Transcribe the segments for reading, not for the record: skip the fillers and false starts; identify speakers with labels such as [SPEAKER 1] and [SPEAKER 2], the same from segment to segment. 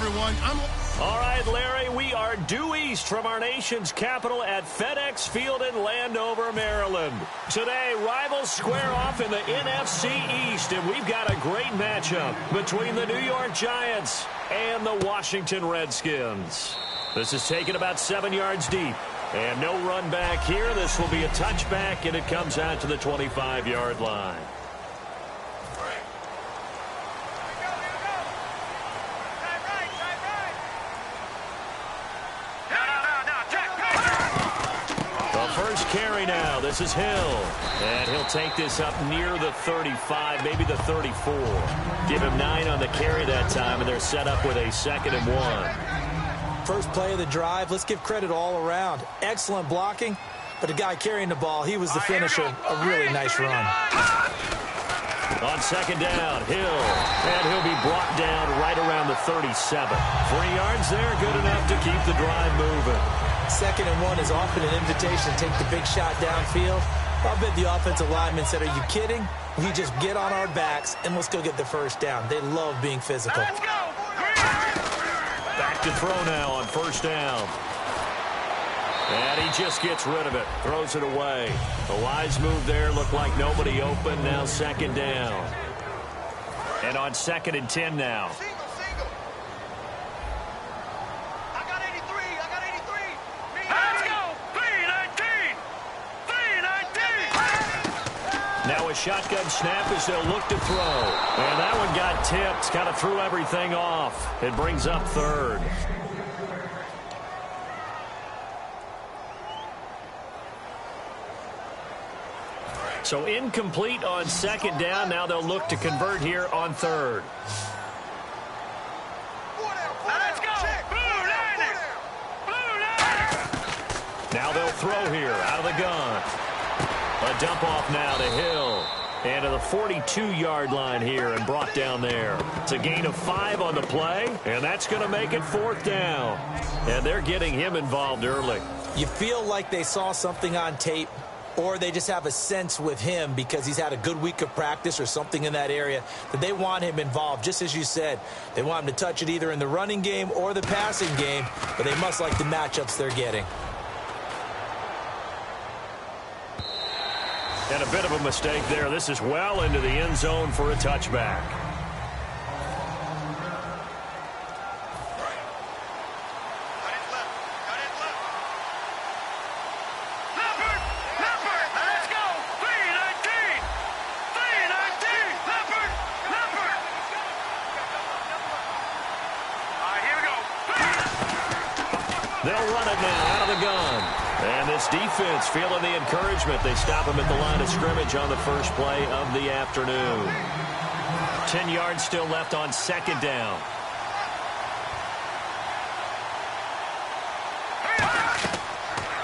[SPEAKER 1] everyone.
[SPEAKER 2] All right, Larry, we are due east from our nation's capital at FedEx Field in Landover, Maryland. Today, rivals square off in the NFC East, and we've got a great matchup between the New York Giants and the Washington Redskins. This is taken about 7 yards deep, and no run back here. This will be a touchback, and it comes out to the 25-yard line. First carry now. This is Hill. And he'll take this up near the 35, maybe the 34. Give him 9 on the carry that time, and they're set up with a 2nd and 1.
[SPEAKER 3] First play of the drive. Let's give credit all around. Excellent blocking, but the guy carrying the ball, he was the finisher. A really nice run.
[SPEAKER 2] On 2nd down, Hill. And he'll be brought down right around the 37. 3 yards there, good enough to keep the drive moving.
[SPEAKER 3] 2nd and 1 is often an invitation to take the big shot downfield. I'll bet the offensive linemen said, are you kidding? We just get on our backs and let's go get the first down. They love being physical.
[SPEAKER 2] Let's go. Back to throw now on 1st down. And he just gets rid of it. Throws it away. A wise move there. Looked like nobody open. Now 2nd down. And on 2nd and 10 now. Now a shotgun snap as they'll look to throw. And that one got tipped. Kind of threw everything off. It brings up 3rd. So incomplete on 2nd down. Now they'll look to convert here on 3rd.
[SPEAKER 4] Let's go.
[SPEAKER 2] Now they'll throw here out of the gun. A dump off now to Hill. And to the 42-yard line here and brought down there. It's a gain of 5 on the play, and that's going to make it 4th down. And they're getting him involved early.
[SPEAKER 3] You feel like they saw something on tape, or they just have a sense with him because he's had a good week of practice or something in that area that they want him involved. Just as you said, they want him to touch it either in the running game or the passing game, but they must like the matchups they're getting.
[SPEAKER 2] And a bit of a mistake there. This is well into the end zone for a touchback.
[SPEAKER 4] Let's go. 319. Leopard. All right, here we go.
[SPEAKER 2] They'll run it now out of the gun. And this defense feeling the encouragement. They stop him at the line of scrimmage on the first play of the afternoon. 10 yards still left on 2nd down.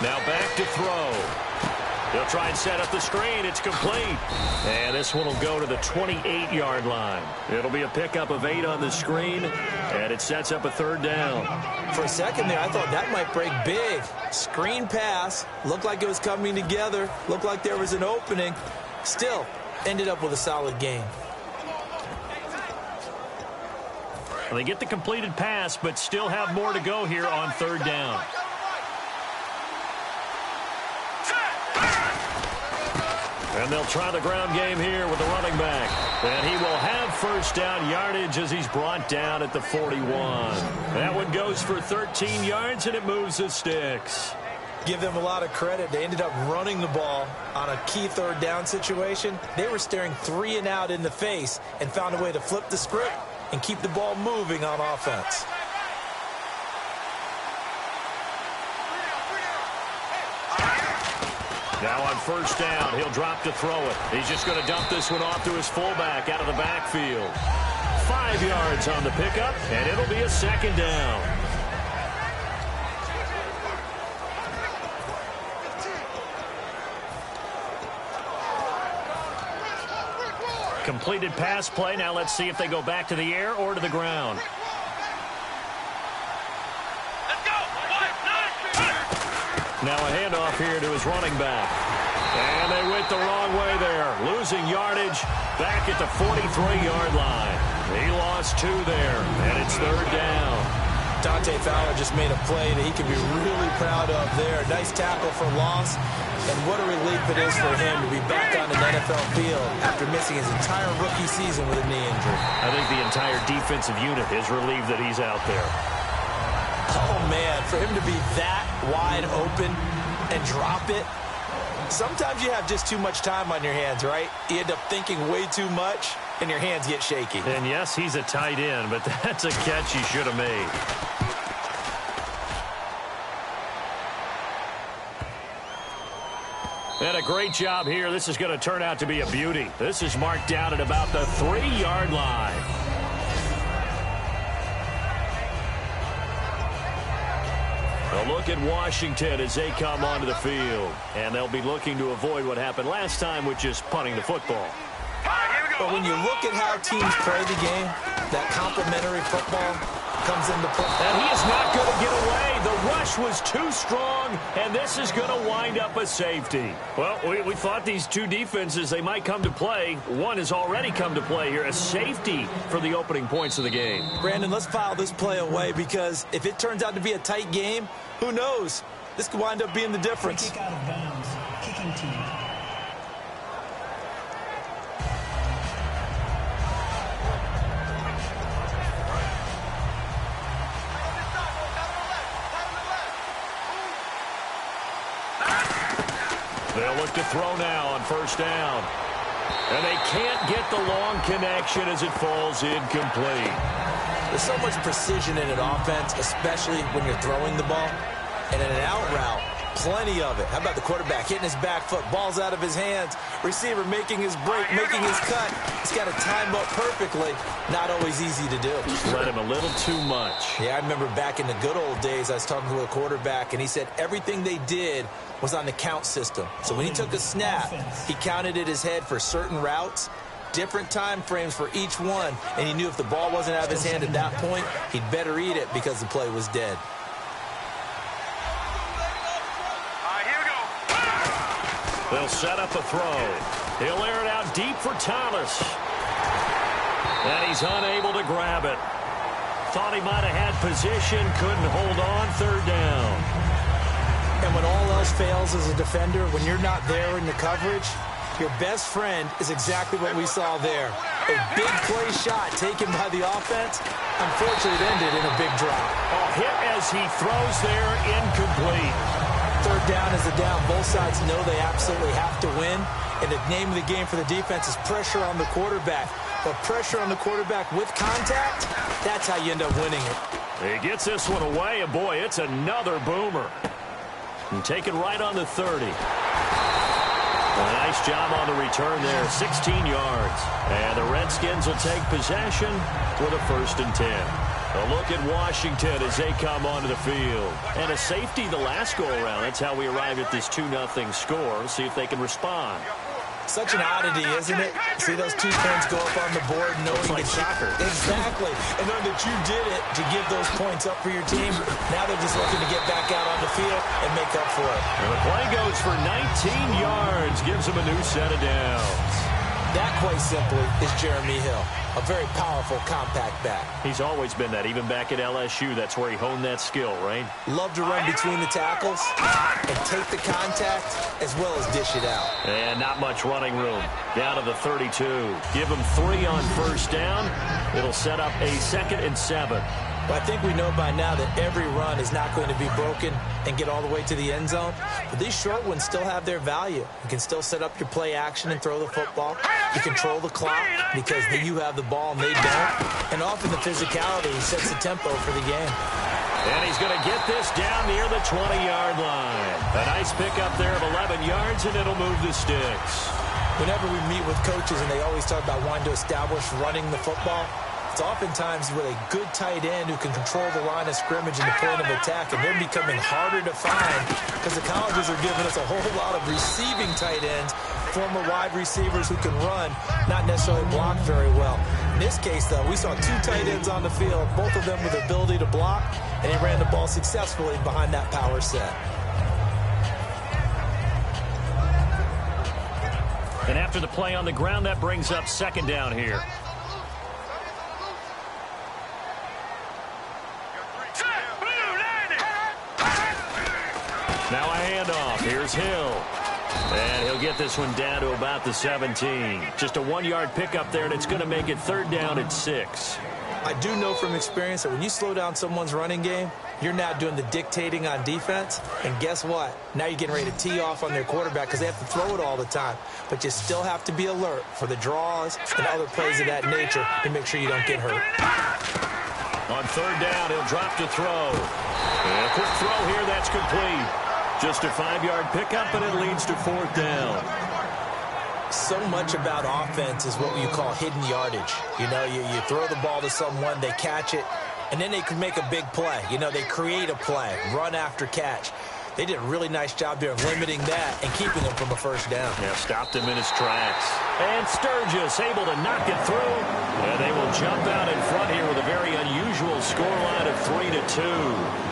[SPEAKER 2] Now back to throw. He'll try and set up the screen. It's complete. And this one will go to the 28-yard line. It'll be a pickup of 8 on the screen, and it sets up a 3rd down.
[SPEAKER 3] For a second there, I thought that might break big. Screen pass. Looked like it was coming together. Looked like there was an opening. Still, ended up with a solid game.
[SPEAKER 2] Well, they get the completed pass, but still have more to go here on 3rd down. And they'll try the ground game here with the running back. And he will have 1st down yardage as he's brought down at the 41. That one goes for 13 yards, and it moves the sticks.
[SPEAKER 3] Give them a lot of credit. They ended up running the ball on a key 3rd down situation. They were staring 3 and out in the face and found a way to flip the script and keep the ball moving on offense.
[SPEAKER 2] Now on 1st down, he'll drop to throw it. He's just going to dump this one off to his fullback out of the backfield. 5 yards on the pickup, and it'll be a 2nd down. Completed pass play. Now let's see if they go back to the air or to the ground. Now a handoff here to his running back. And they went the wrong way there. Losing yardage back at the 43-yard line. He lost 2 there, and it's 3rd down.
[SPEAKER 3] Dante Fowler just made a play that he can be really proud of there. Nice tackle for loss, and what a relief it is for him to be back on an NFL field after missing his entire rookie season with a knee injury.
[SPEAKER 2] I think the entire defensive unit is relieved that he's out there.
[SPEAKER 3] Oh, man, for him to be that wide open and drop it, sometimes you have just too much time on your hands, right? You end up thinking way too much, and your hands get shaky.
[SPEAKER 2] And yes, he's a tight end, but that's a catch he should have made. And a great job here. This is going to turn out to be a beauty. This is marked down at about the 3-yard line. A look at Washington as they come onto the field. And they'll be looking to avoid what happened last time, which is punting the football.
[SPEAKER 3] But when you look at how teams play the game, that complementary football comes into play.
[SPEAKER 2] And he is not going to get away. The rush was too strong, and this is going to wind up a safety. Well, we thought these two defenses, they might come to play. One has already come to play here, a safety for the opening points of the game.
[SPEAKER 3] Brandon, let's file this play away because if it turns out to be a tight game, who knows? This could wind up being the difference.
[SPEAKER 1] Kick out of bounds. Kicking team.
[SPEAKER 2] They'll look to throw now on 1st down. And they can't get the long connection as it falls incomplete.
[SPEAKER 3] There's so much precision in an offense, especially when you're throwing the ball. And in an out route, plenty of it. How about the quarterback hitting his back foot, ball's out of his hands, receiver making his break, making his cut. He's got to time up perfectly. Not always easy to do.
[SPEAKER 2] Just let him a little too much.
[SPEAKER 3] Yeah, I remember back in the good old days, I was talking to a quarterback, and he said everything they did was on the count system. So when he took a snap, he counted in his head for certain routes, different time frames for each one, and he knew if the ball wasn't out of his hand at that point, he'd better eat it because the play was dead.
[SPEAKER 2] They'll set up a throw. He'll air it out deep for Thomas. And he's unable to grab it. Thought he might have had position, couldn't hold on, 3rd down.
[SPEAKER 3] And when all else fails as a defender, when you're not there in the coverage, your best friend is exactly what we saw there. A big play shot taken by the offense. Unfortunately, it ended in a big drop.
[SPEAKER 2] Hit as he throws there, incomplete.
[SPEAKER 3] 3rd down is a down. Both sides know they absolutely have to win. And the name of the game for the defense is pressure on the quarterback. But pressure on the quarterback with contact, that's how you end up winning it.
[SPEAKER 2] He gets this one away, and boy, it's another boomer. And taken right on the 30. A nice job on the return there, 16 yards. And the Redskins will take possession with a 1st and 10. A look at Washington as they come onto the field. And a safety the last go-around. That's how we arrive at this 2-0 score. See if they can respond.
[SPEAKER 3] Such an oddity, isn't it? See those 2 points go up on the board knowing
[SPEAKER 2] like soccer.
[SPEAKER 3] Exactly. And knowing that you did it to give those points up for your team. Now they're just looking to get back out on the field and make up for it.
[SPEAKER 2] And the play goes for 19 yards. Gives them a new set of downs.
[SPEAKER 3] That, quite simply, is Jeremy Hill. A very powerful, compact back.
[SPEAKER 2] He's always been that. Even back at LSU, that's where he honed that skill, right?
[SPEAKER 3] Love to run between the tackles and take the contact as well as dish it out.
[SPEAKER 2] And not much running room. Down to the 32. Give him 3 on 1st down. It'll set up a 2nd and 7.
[SPEAKER 3] But I think we know by now that every run is not going to be broken and get all the way to the end zone. But these short ones still have their value. You can still set up your play action and throw the football. You control the clock because you have the ball and they don't. And often the physicality sets the tempo for the game.
[SPEAKER 2] And he's going to get this down near the 20-yard line. A nice pickup there of 11 yards, and it'll move the sticks.
[SPEAKER 3] Whenever we meet with coaches and they always talk about wanting to establish running the football, it's oftentimes with a good tight end who can control the line of scrimmage and the point of attack, and they're becoming harder to find because the colleges are giving us a whole lot of receiving tight ends, former wide receivers who can run, not necessarily block very well. In this case, though, we saw 2 tight ends on the field, both of them with the ability to block, and he ran the ball successfully behind that power set.
[SPEAKER 2] And after the play on the ground, that brings up 2nd down here. handoff. Here's Hill. And he'll get this one down to about the 17. Just a 1-yard pickup there, and it's going to make it 3rd down and 6.
[SPEAKER 3] I do know from experience that when you slow down someone's running game, you're now doing the dictating on defense. And guess what? Now you're getting ready to tee off on their quarterback because they have to throw it all the time. But you still have to be alert for the draws and other plays of that nature to make sure you don't get hurt.
[SPEAKER 2] On 3rd down, he'll drop to throw. And a quick throw here, that's complete. Just a 5-yard pickup, and it leads to 4th down.
[SPEAKER 3] So much about offense is what you call hidden yardage. You know, you throw the ball to someone, they catch it, and then they can make a big play. You know, they create a play, run after catch. They did a really nice job there of limiting that and keeping him from a 1st down.
[SPEAKER 2] Yeah, stopped him in his tracks. And Sturgis able to knock it through. And they will jump out in front here with a very unusual scoreline of 3-2.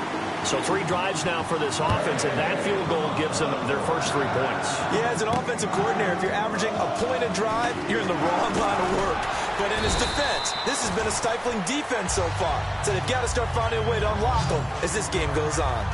[SPEAKER 2] So 3 drives now for this offense, and that field goal gives them their first 3 points.
[SPEAKER 3] Yeah, as an offensive coordinator, if you're averaging a point a drive, you're in the wrong line of work. But in his defense, this has been a stifling defense so far. So they've got to start finding a way to unlock them as this game goes on.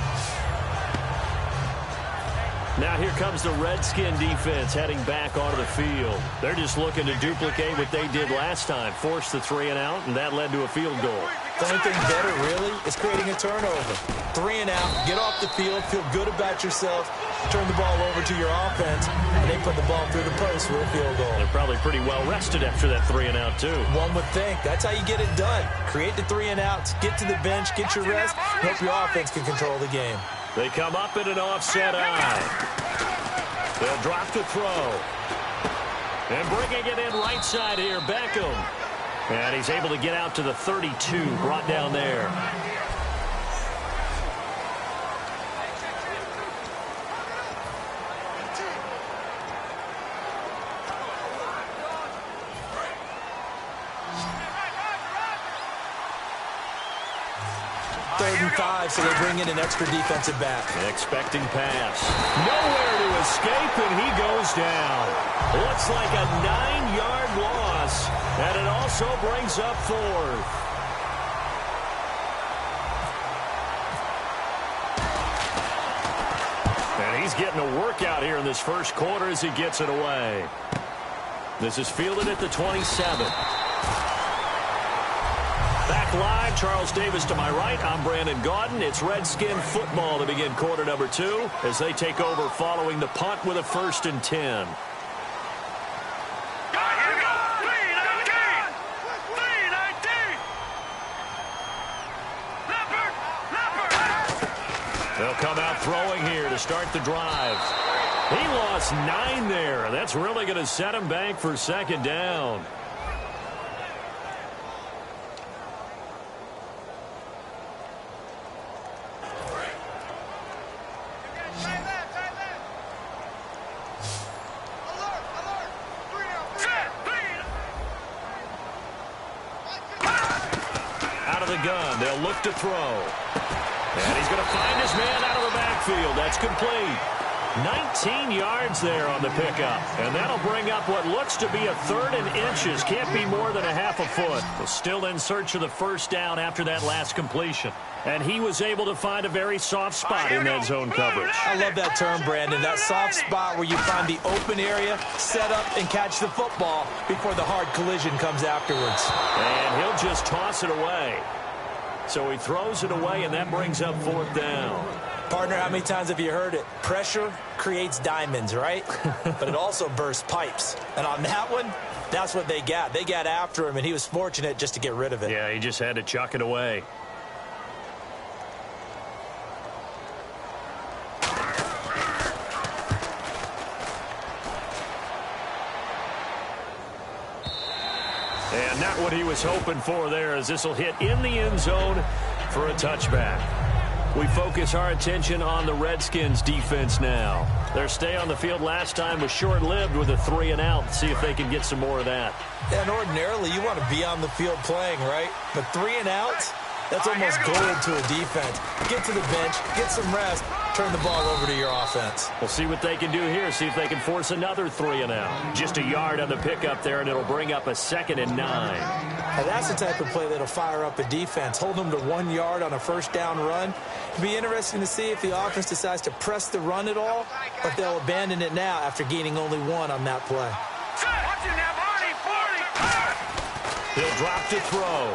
[SPEAKER 2] Now here comes the Redskin defense heading back onto the field. They're just looking to duplicate what they did last time, force the 3 and out, and that led to a field goal.
[SPEAKER 3] The only thing better, really, is creating a turnover. 3 and out, get off the field, feel good about yourself, turn the ball over to your offense, and they put the ball through the post for a field goal.
[SPEAKER 2] They're probably pretty well rested after that 3 and out, too.
[SPEAKER 3] One would think. That's how you get it done. Create the 3 and outs, get to the bench, get your rest, and hope your offense can control the game.
[SPEAKER 2] They come up in an offset eye. They'll drop to throw. And bringing it in right side here, Beckham. And he's able to get out to the 32, brought down there.
[SPEAKER 3] Third and 5, so they bring in an extra defensive back.
[SPEAKER 2] Expecting pass. Nowhere to escape, and he goes down. Looks like a 9-yard loss, and it also brings up 4th. And he's getting a workout here in this first quarter as he gets it away. This is fielded at the 27. Back live, Charles Davis to my right. I'm Brandon Gaudin. It's Redskin football to begin quarter number 2 as they take over following the punt with a 1st and 10. They'll come out throwing here to start the drive. He lost 9 there. That's really going to set him back for 2nd down. Out of the gun, they'll look to throw. And he's going to find his man out of the backfield. That's complete. 19 yards there on the pickup. And that'll bring up what looks to be a 3rd and inches. Can't be more than a half a foot. But still in search of the 1st down after that last completion. And he was able to find a very soft spot in that zone coverage.
[SPEAKER 3] I love that term, Brandon. That soft spot where you find the open area, set up, and catch the football before the hard collision comes afterwards.
[SPEAKER 2] And he'll just toss it away. So he throws it away, and that brings up 4th down.
[SPEAKER 3] Partner, how many times have you heard it? Pressure creates diamonds, right? But it also bursts pipes. And on that one, that's what they got. They got after him, and he was fortunate just to get rid of it.
[SPEAKER 2] Yeah, he just had to chuck it away. And not what he was hoping for there, as this will hit in the end zone for a touchback. We focus our attention on the Redskins defense now. Their stay on the field last time was short-lived with a 3 and out. See if they can get some more of that.
[SPEAKER 3] And ordinarily, you want to be on the field playing, right? But 3 and out, that's almost gold to a defense. Get to the bench, get some rest, turn the ball over to your offense.
[SPEAKER 2] We'll see what they can do here. See if they can force another 3 and out. Just a yard on the pickup there, and it'll bring up a 2nd and 9.
[SPEAKER 3] And that's the type of play that'll fire up a defense. Hold them to 1 yard on a first down run. It'll be interesting to see if the offense decides to press the run at all, or if they'll abandon it now after gaining only 1 on that play.
[SPEAKER 2] He'll drop to throw.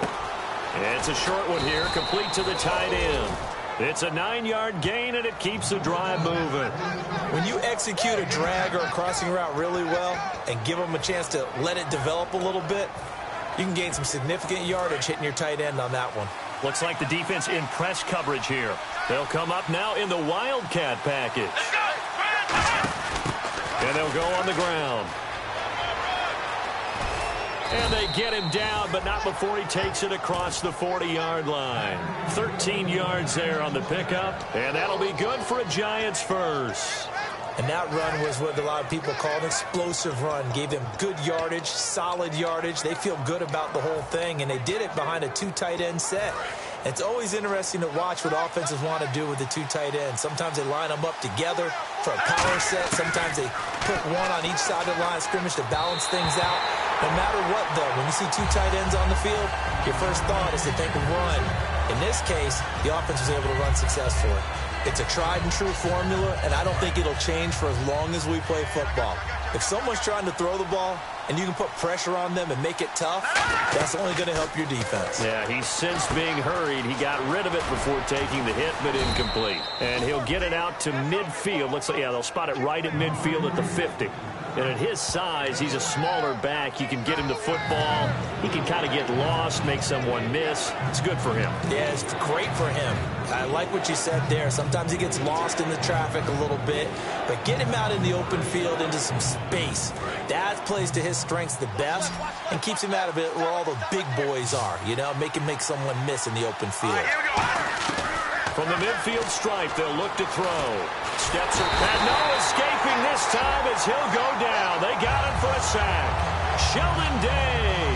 [SPEAKER 2] It's a short one here, complete to the tight end. It's a 9-yard gain, and it keeps the drive moving.
[SPEAKER 3] When you execute a drag or a crossing route really well and give them a chance to let it develop a little bit, you can gain some significant yardage hitting your tight end on that one.
[SPEAKER 2] Looks like the defense in press coverage here. They'll come up now in the Wildcat package. And they'll go on the ground. And they get him down, but not before he takes it across the 40-yard line. 13 yards there on the pickup, and that'll be good for a Giants first.
[SPEAKER 3] And that run was what a lot of people call an explosive run. Gave them good yardage, solid yardage. They feel good about the whole thing, and they did it behind a 2 tight end set. It's always interesting to watch what offenses want to do with the 2 tight ends. Sometimes they line them up together for a power set. Sometimes they put one on each side of the line of scrimmage to balance things out. No matter what, though, when you see 2 tight ends on the field, your first thought is to think of run. In this case, the offense was able to run successfully. It's a tried-and-true formula, and I don't think it'll change for as long as we play football. If someone's trying to throw the ball and you can put pressure on them and make it tough, that's only going to help your defense.
[SPEAKER 2] Yeah, he's since being hurried. He got rid of it before taking the hit, but incomplete. And he'll get it out to midfield. Looks like, yeah, they'll spot it right at midfield at the 50. And at his size, he's a smaller back. You can get him the football. He can kind of get lost, make someone miss. It's good for him.
[SPEAKER 3] Yeah, it's great for him. I like what you said there. Sometimes he gets lost in the traffic a little bit, but get him out in the open field into some space. That plays to his strengths the best and keeps him out of it where all the big boys are, you know, make him make someone miss in the open field.
[SPEAKER 2] From the midfield stripe, they'll look to throw. Steps are pat. No escaping this time as he'll go down. They got him for a sack. Sheldon Day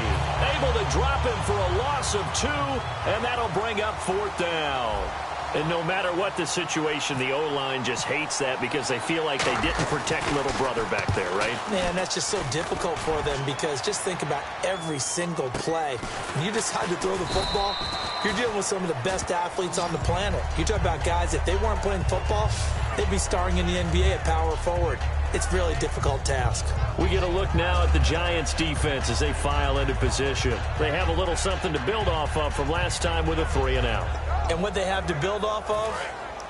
[SPEAKER 2] able to drop him for a loss of 2, and that'll bring up 4th down. And no matter what the situation, the O-line just hates that because they feel like they didn't protect little brother back there, right?
[SPEAKER 3] Man, that's just so difficult for them because just think about every single play. When you decide to throw the football, you're dealing with some of the best athletes on the planet. You talk about guys, if they weren't playing football, they'd be starring in the NBA at power forward. It's a really difficult task.
[SPEAKER 2] We get a look now at the Giants' defense as they file into position. They have a little something to build off of from last time with a 3-and-out.
[SPEAKER 3] And what they have to build off of,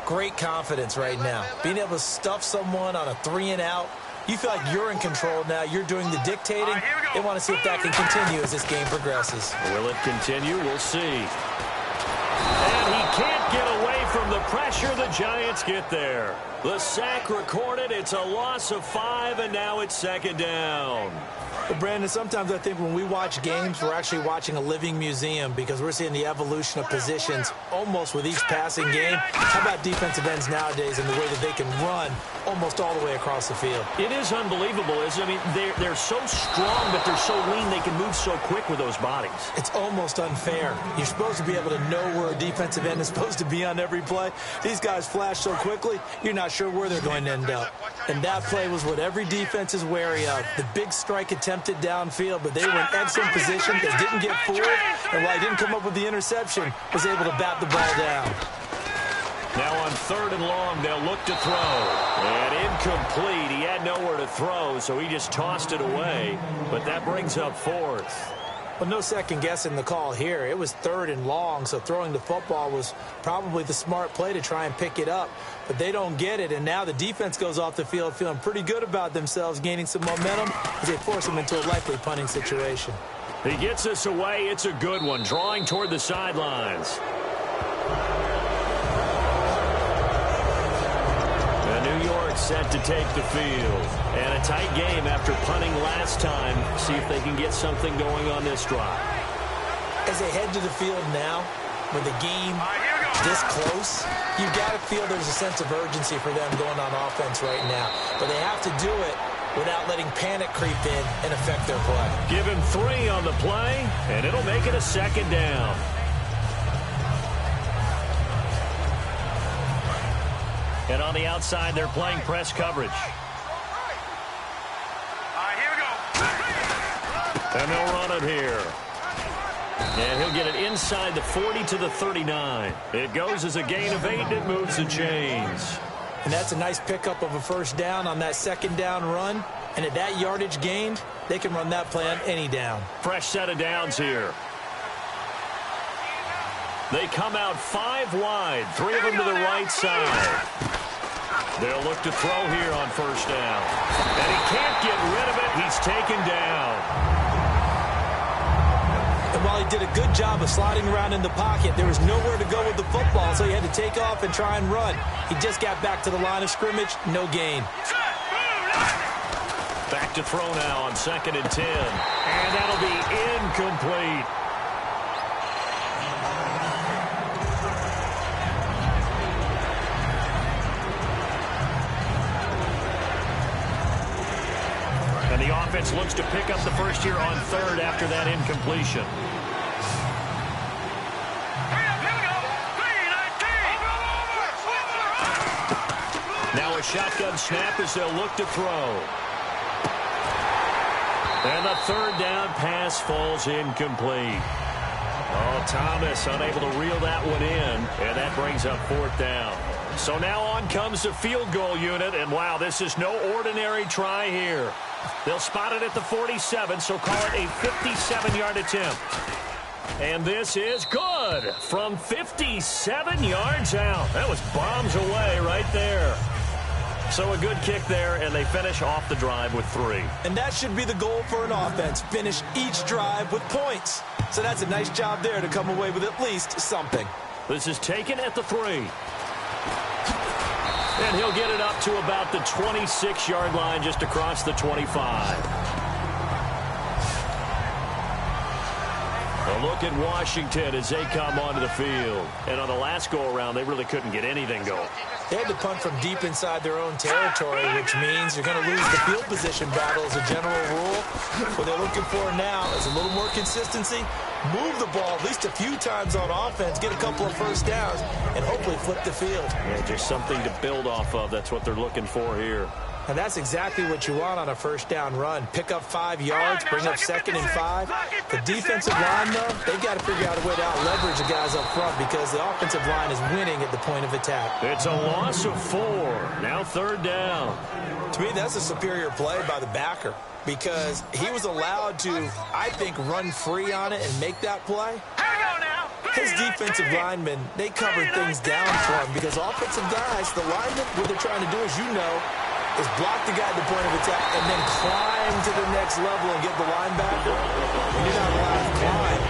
[SPEAKER 3] great confidence right now. Being able to stuff someone on a 3-and-out, you feel like you're in control now. You're doing the dictating. They want to see if that can continue as this game progresses.
[SPEAKER 2] Will it continue? We'll see. And he can't get away from the pressure. The Giants get there. The sack recorded. It's a loss of 5, and now it's 2nd down.
[SPEAKER 3] But Brandon, sometimes I think when we watch games, we're actually watching a living museum because we're seeing the evolution of positions almost with each passing game. How about defensive ends nowadays and the way that they can run almost all the way across the field?
[SPEAKER 2] It is unbelievable, isn't it? I mean, they're so strong, but they're so lean they can move so quick with those bodies.
[SPEAKER 3] It's almost unfair. You're supposed to be able to know where a defensive end is supposed to be on every play. These guys flash so quickly, you're not sure where they're going to end up. And that play was what every defense is wary of. The big strike attempted downfield, but they were in excellent position. They didn't get fooled, and while he didn't come up with the interception, was able to bat the ball down.
[SPEAKER 2] Now on 3rd and long, they'll look to throw. And incomplete. He had nowhere to throw, so he just tossed it away. But that brings up 4th.
[SPEAKER 3] Well, no second guessing the call here. It was 3rd and long, so throwing the football was probably the smart play to try and pick it up. But they don't get it, and now the defense goes off the field feeling pretty good about themselves, gaining some momentum as they force them into a likely punting situation.
[SPEAKER 2] He gets this away. It's a good one, drawing toward the sidelines. New York set to take the field. And a tight game after punting last time. See if they can get something going on this drive.
[SPEAKER 3] As they head to the field now, with the game this close, you've got to feel there's a sense of urgency for them going on offense right now. But they have to do it without letting panic creep in and affect their play.
[SPEAKER 2] Give him 3 on the play, and it'll make it a 2nd down. And on the outside, they're playing press coverage.
[SPEAKER 4] Here we go.
[SPEAKER 2] And they'll run it here. And he'll get it inside the 40 to the 39. It goes as a gain of 8, and it moves the chains.
[SPEAKER 3] And that's a nice pickup of a first down on that second down run. And at that yardage gained, they can run that play on any down.
[SPEAKER 2] Fresh set of downs here. They come out 5 wide, 3 of them to the right side. They'll look to throw here on first down. And he can't get rid of it. He's taken down.
[SPEAKER 3] And while he did a good job of sliding around in the pocket, there was nowhere to go with the football, so he had to take off and try and run. He just got back to the line of scrimmage, no gain.
[SPEAKER 2] Back to throw now on 2nd and 10. And that'll be incomplete. And the offense looks to pick up the first here on 3rd after that incompletion. Now a shotgun snap as they'll look to throw. And the 3rd down pass falls incomplete. Oh, Thomas unable to reel that one in, and that brings up 4th down. So now on comes the field goal unit, and wow, this is no ordinary try here. They'll spot it at the 47, so call it a 57-yard attempt. And this is good from 57 yards out. That was bombs away right there. So a good kick there, and they finish off the drive with 3.
[SPEAKER 3] And that should be the goal for an offense, finish each drive with points. So that's a nice job there to come away with at least something.
[SPEAKER 2] This is taken at the 3. And he'll get it up to about the 26-yard line just across the 25. A look at Washington as they come onto the field. And on the last go-around, they really couldn't get anything going.
[SPEAKER 3] They had to punt from deep inside their own territory, which means you're going to lose the field position battle as a general rule. What they're looking for now is a little more consistency, move the ball at least a few times on offense, get a couple of first downs, and hopefully flip the field.
[SPEAKER 2] Yeah, just something to build off of. That's what they're looking for here.
[SPEAKER 3] And that's exactly what you want on a first down run. Pick up 5 yards, bring up 2nd and 5. The defensive line, though, they've got to figure out a way to out-leverage the guys up front because the offensive line is winning at the point of attack.
[SPEAKER 2] It's a loss of 4. Now 3rd down.
[SPEAKER 3] To me, that's a superior play by the backer because he was allowed to, I think, run free on it and make that play. His defensive linemen, they covered things down for him because offensive guys, the linemen, what they're trying to do, as you know, is block the guy at the point of attack and then climb to the next level and get the linebacker. When you're not allowed to climb,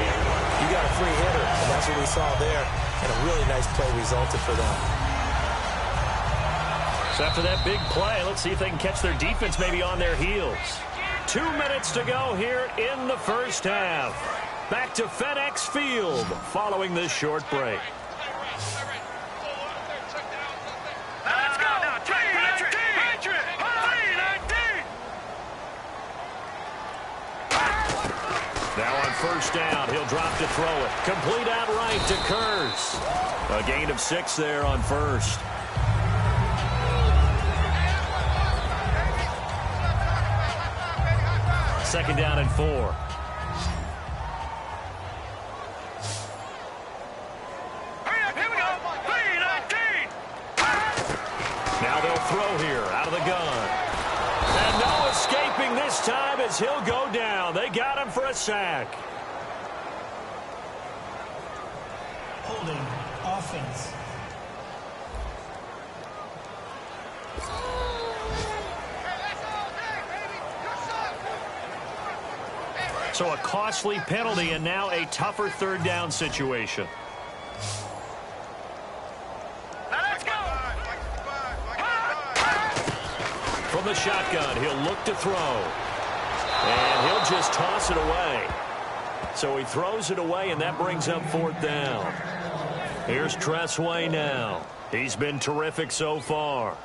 [SPEAKER 3] you got a free hitter, and that's what we saw there, and a really nice play resulted for them.
[SPEAKER 2] So after that big play, let's see if they can catch their defense maybe on their heels. 2 minutes to go here in the first half. Back to FedEx Field following this short break. Now on first down, he'll drop to throw it. Complete outright to Kurz. A gain of 6 there on first. Second down and 4. Now they'll throw here out of the gun. And no escaping this time as he'll go down. They got him for a sack.
[SPEAKER 1] Holding offense.
[SPEAKER 2] So a costly penalty and now a tougher 3rd down situation. From the shotgun, he'll look to throw. And he'll just toss it away. So he throws it away, and that brings up 4th down. Here's Tressway now. He's been terrific so far.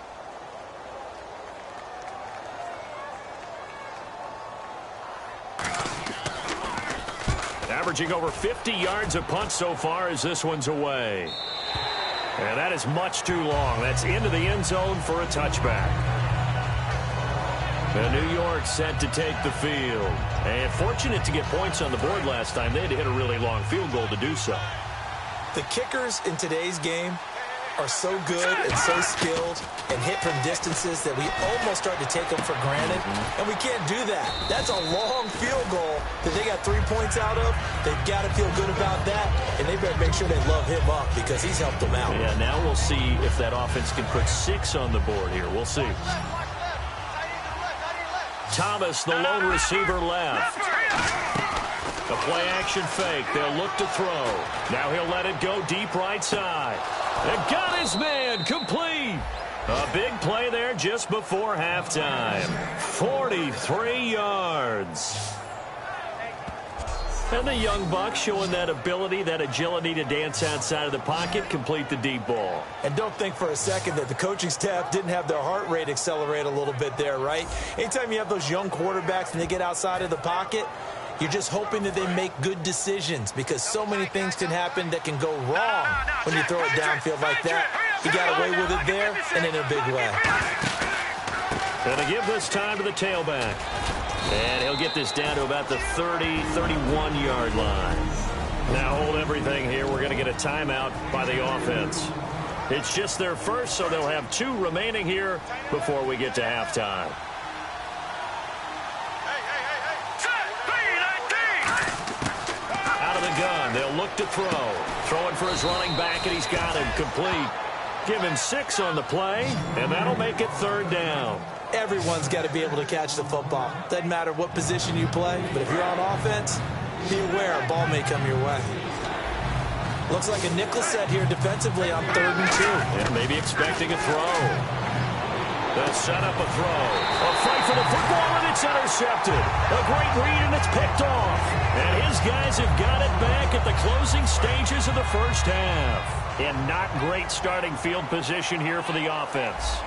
[SPEAKER 2] Averaging over 50 yards a punt so far as this one's away. And that is much too long. That's into the end zone for a touchback. And New York set to take the field. And fortunate to get points on the board last time. They had to hit a really long field goal to do so.
[SPEAKER 3] The kickers in today's game are so good and so skilled and hit from distances that we almost start to take them for granted. And we can't do that. That's a long field goal that they got 3 points out of. They've got to feel good about that, and they better make sure they love him up because he's helped them out.
[SPEAKER 2] Yeah, now we'll see if that offense can put 6 on the board here. We'll see. Thomas, the lone receiver, left. A play-action fake. They'll look to throw. Now he'll let it go deep right side. And got his man complete. A big play there just before halftime. 43 yards. And the young buck showing that ability, that agility to dance outside of the pocket, complete the deep ball.
[SPEAKER 3] And don't think for a second that the coaching staff didn't have their heart rate accelerate a little bit there, right? Anytime you have those young quarterbacks and they get outside of the pocket, you're just hoping that they make good decisions because so many things can happen that can go wrong when you throw it downfield like that. He got away with it there and in a big way.
[SPEAKER 2] Going to give this time to the tailback. And he'll get this down to about the 30, 31-yard line. Now hold everything here. We're going to get a timeout by the offense. It's just their first, so they'll have 2 remaining here before we get to halftime. Out of the gun, they'll look to throw. Throwing for his running back, and he's got him complete. Give him 6 on the play, and that'll make it 3rd down.
[SPEAKER 3] Everyone's got to be able to catch the football. Doesn't matter what position you play, but if you're on offense, be aware a ball may come your way. Looks like a nickel set here defensively on 3rd and 2.
[SPEAKER 2] And maybe expecting a throw. They'll set up a throw. A fight for the football, and it's intercepted. A great read, and it's picked off. And his guys have got it back at the closing stages of the first half. And not great starting field position here for the offense.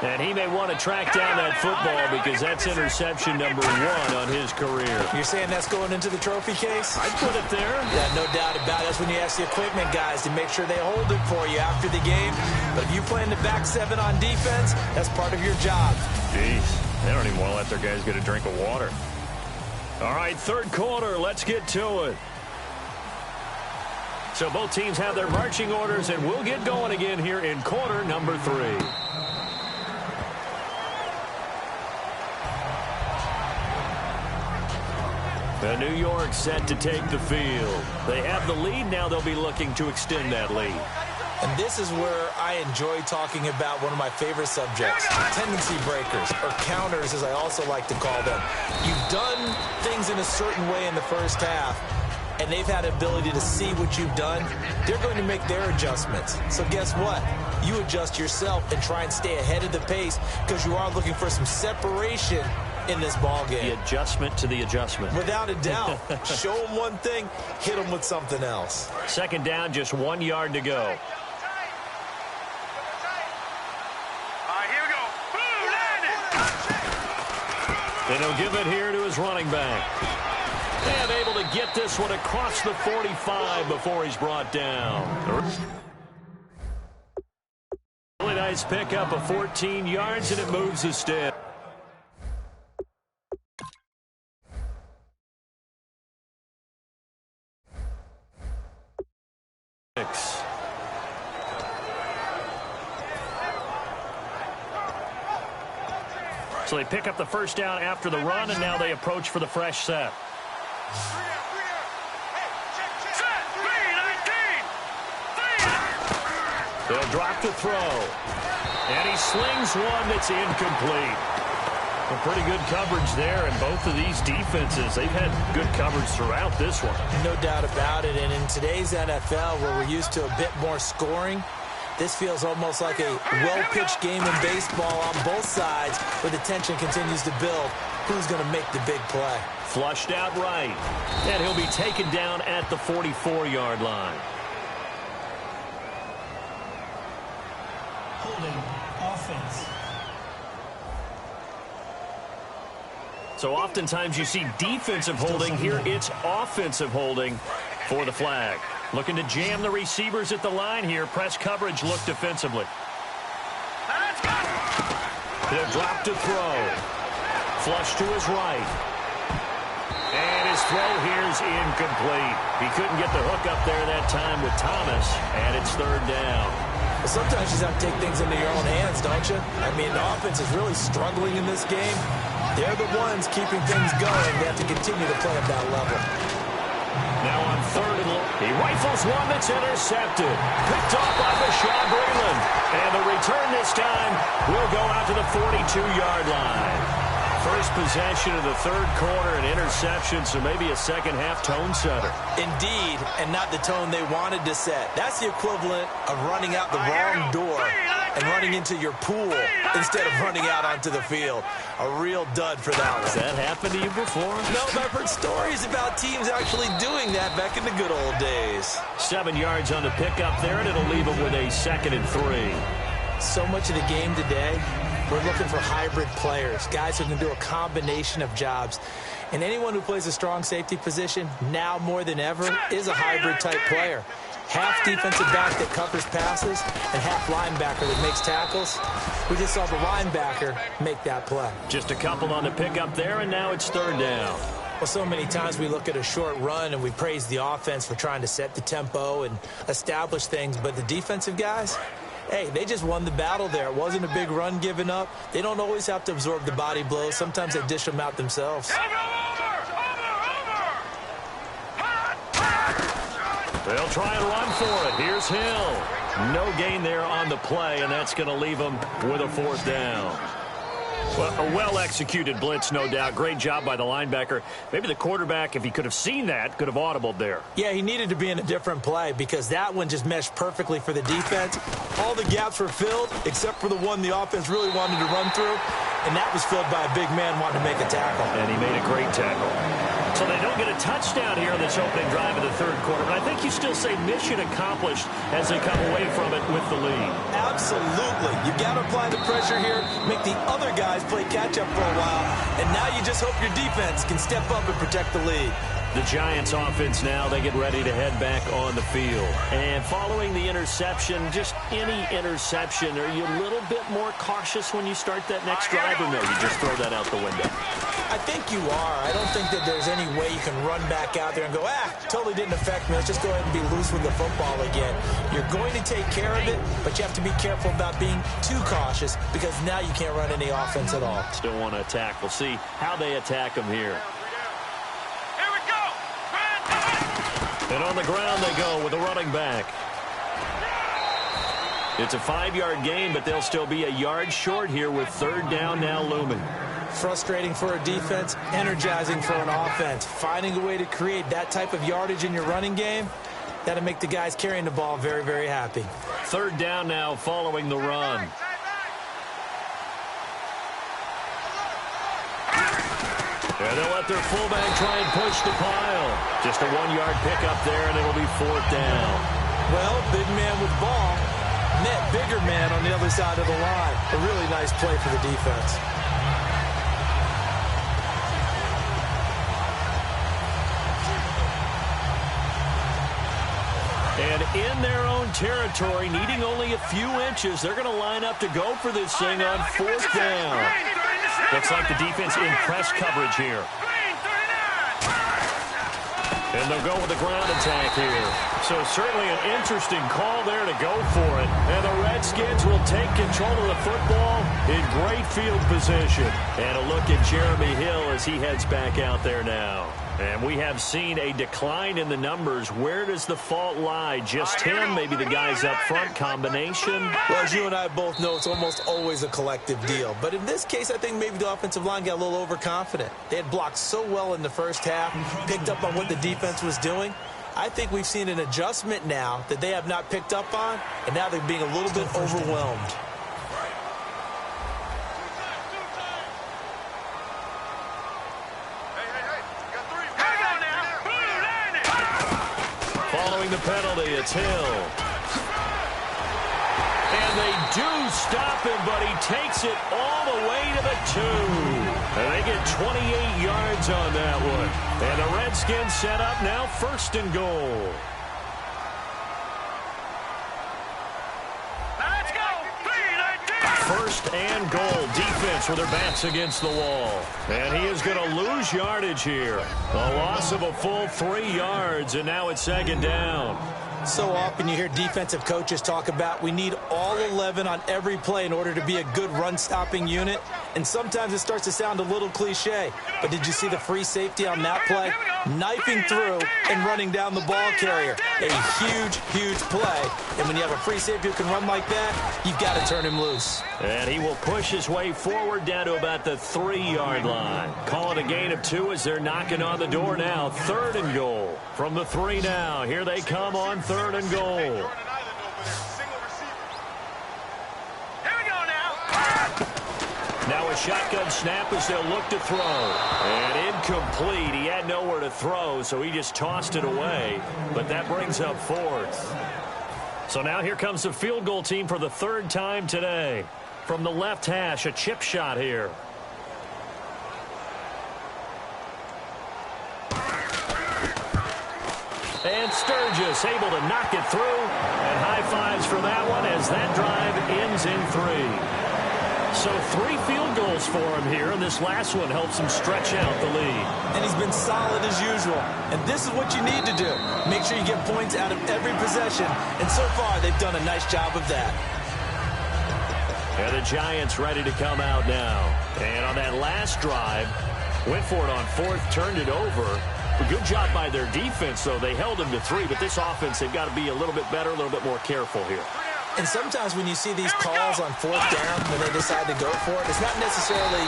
[SPEAKER 2] And he may want to track down that football because that's interception number 1 on his career.
[SPEAKER 3] You're saying that's going into the trophy case?
[SPEAKER 2] I'd put it there.
[SPEAKER 3] Yeah, no doubt about it. That's when you ask the equipment guys to make sure they hold it for you after the game. But if you play in the back 7 on defense, that's part of your job.
[SPEAKER 2] Jeez, they don't even want to let their guys get a drink of water. All right, 3rd quarter. Let's get to it. So both teams have their marching orders, and we'll get going again here in quarter number 3. And New York set to take the field. They have the lead. Now they'll be looking to extend that lead.
[SPEAKER 3] And this is where I enjoy talking about one of my favorite subjects, tendency breakers, or counters as I also like to call them. You've done things in a certain way in the first half, and they've had ability to see what you've done. They're going to make their adjustments. So guess what? You adjust yourself and try and stay ahead of the pace because you are looking for some separation in this ball game.
[SPEAKER 2] The adjustment to the adjustment.
[SPEAKER 3] Without a doubt. Show them one thing, hit them with something else.
[SPEAKER 2] 2nd down, just 1 yard to go.
[SPEAKER 4] Here we go. Boom, landed.
[SPEAKER 2] And he'll give it here to his running back. And able to get this one across the 45 before he's brought down. Really nice pickup of 14 yards, and it moves the stick. So they pick up the 1st down after the run, and now they approach for the fresh set. They'll drop the throw. And he slings one that's incomplete. A pretty good coverage there, and both of these defenses, they've had good coverage throughout this one.
[SPEAKER 3] No doubt about it, and in today's NFL, where we're used to a bit more scoring, this feels almost like a well-pitched game in baseball on both sides, where the tension continues to build. Who's going to make the big play?
[SPEAKER 2] Flushed out right, and he'll be taken down at the 44-yard line.
[SPEAKER 1] Holding offense.
[SPEAKER 2] So oftentimes you see defensive holding. Here it's offensive holding for the flag. Looking to jam the receivers at the line here. Press coverage look defensively. They'll drop to throw. Flush to his right. And his throw here is incomplete. He couldn't get the hook up there that time with Thomas, and it's third down.
[SPEAKER 3] Well, sometimes you just have to take things into your own hands, don't you? I mean, the offense is really struggling in this game. They're the ones keeping things going. They have to continue to play at that level.
[SPEAKER 2] Now on third and long, he rifles one that's intercepted. Picked off by Bashaud Breeland. And the return this time will go out to the 42-yard line. First possession of the third quarter, an interception, so maybe a second-half tone setter.
[SPEAKER 3] Indeed, and not the tone they wanted to set. That's the equivalent of running out the wrong door and running into your pool instead of running out onto the field. A real dud for that one.
[SPEAKER 2] Has that happened to you before?
[SPEAKER 3] No, but I've heard stories about teams actually doing that back in the good old days.
[SPEAKER 2] 7 yards on the pickup there, and it'll leave them with a 2nd and 3.
[SPEAKER 3] So much of the game today, we're looking for hybrid players, guys who can do a combination of jobs. And anyone who plays a strong safety position, now more than ever, is a hybrid-type player. Half defensive back that covers passes and half linebacker that makes tackles. We just saw the linebacker make that play.
[SPEAKER 2] Just a couple on the pickup there, and now it's third down.
[SPEAKER 3] Well, so many times we look at a short run and we praise the offense for trying to set the tempo and establish things, but the defensive guys, hey, they just won the battle there. It wasn't a big run given up. They don't always have to absorb the body blows. Sometimes they dish them out themselves.
[SPEAKER 2] They'll try and run for it. Here's Hill. No gain there on the play, and that's going to leave them with a 4th down. Well, a well-executed blitz, no doubt. Great job by the linebacker. Maybe the quarterback, if he could have seen that, could have audibled there.
[SPEAKER 3] Yeah, he needed to be in a different play because that one just meshed perfectly for the defense. All the gaps were filled except for the one the offense really wanted to run through, and that was filled by a big man wanting to make a tackle.
[SPEAKER 2] And he made a great tackle. So they don't get a touchdown here on this opening drive of the third quarter, but I think you still say mission accomplished as they come away from it with the lead.
[SPEAKER 3] Absolutely. You got to apply the pressure here, make the other guys play catch-up for a while, and now you just hope your defense can step up and protect the lead.
[SPEAKER 2] The Giants offense now, they get ready to head back on the field. And following the interception, just any interception, are you a little bit more cautious when you start that next drive, or no, you just throw that out the window?
[SPEAKER 3] I think you are. I don't think that there's any way you can run back out there and go, totally didn't affect me. Let's just go ahead and be loose with the football again. You're going to take care of it, but you have to be careful about being too cautious because now you can't run any offense at all.
[SPEAKER 2] Still want to attack. We'll see how they attack them here. And on the ground they go with the running back. It's a 5-yard gain, but they'll still be a yard short here with third down now looming.
[SPEAKER 3] Frustrating for a defense, energizing for an offense. Finding a way to create that type of yardage in your running game, that'll make the guys carrying the ball very, very happy.
[SPEAKER 2] Third down now following the run. And they'll let their fullback try and push the pile. Just a 1-yard pickup there, and it'll be 4th down.
[SPEAKER 3] Well, big man with ball met bigger man on the other side of the line. A really nice play for the defense.
[SPEAKER 2] And in their own territory, needing only a few inches, they're going to line up to go for this thing on 4th down. Looks like the defense in press coverage here. And they'll go with the ground attack here. So certainly an interesting call there to go for it. And the Redskins will take control of the football in great field position. And a look at Jeremy Hill as he heads back out there now. And we have seen a decline in the numbers. Where does the fault lie? Just him? Maybe the guys up front? Combination?
[SPEAKER 3] Well, as you and I both know, it's almost always a collective deal. But in this case, I think maybe the offensive line got a little overconfident. They had blocked so well in the first half, picked up on what the defense was doing. I think we've seen an adjustment now that they have not picked up on, and now they're being a little bit overwhelmed.
[SPEAKER 2] Following the penalty, it's Hill. And they do stop him, but he takes it all the way to the 2. And they get 28 yards on that one. And the Redskins set up now 1st and goal. first and goal. Defense with their backs against the wall. And he is going to lose yardage here. A loss of a full 3 yards, and now it's second down.
[SPEAKER 3] So often you hear defensive coaches talk about we need all 11 on every play in order to be a good run-stopping unit. And sometimes it starts to sound a little cliche. But did you see the free safety on that play? Knifing through and running down the ball carrier. A huge, huge play. And when you have a free safety who can run like that, you've got to turn him loose.
[SPEAKER 2] And he will push his way forward down to about the 3-yard line. Call it a gain of 2 as they're knocking on the door now. 3rd and goal. From the 3 now. Here they come on 3rd and goal. Now a shotgun snap as they'll look to throw. And incomplete. He had nowhere to throw, so he just tossed it away. But that brings up 4th. So now here comes the field goal team for the 3rd time today. From the left hash, a chip shot here. And Sturgis able to knock it through. And high fives for that one as that drive ends in 3. So 3 field goals for him here, and this last one helps him stretch out the lead.
[SPEAKER 3] And he's been solid as usual. And this is what you need to do. Make sure you get points out of every possession. And so far, they've done a nice job of that.
[SPEAKER 2] And the Giants ready to come out now. And on that last drive, went for it on 4th, turned it over. A good job by their defense, though. They held them to 3, but this offense, they've got to be a little bit better, a little bit more careful here.
[SPEAKER 3] And sometimes when you see these calls on 4th down, when they decide to go for it, it's not necessarily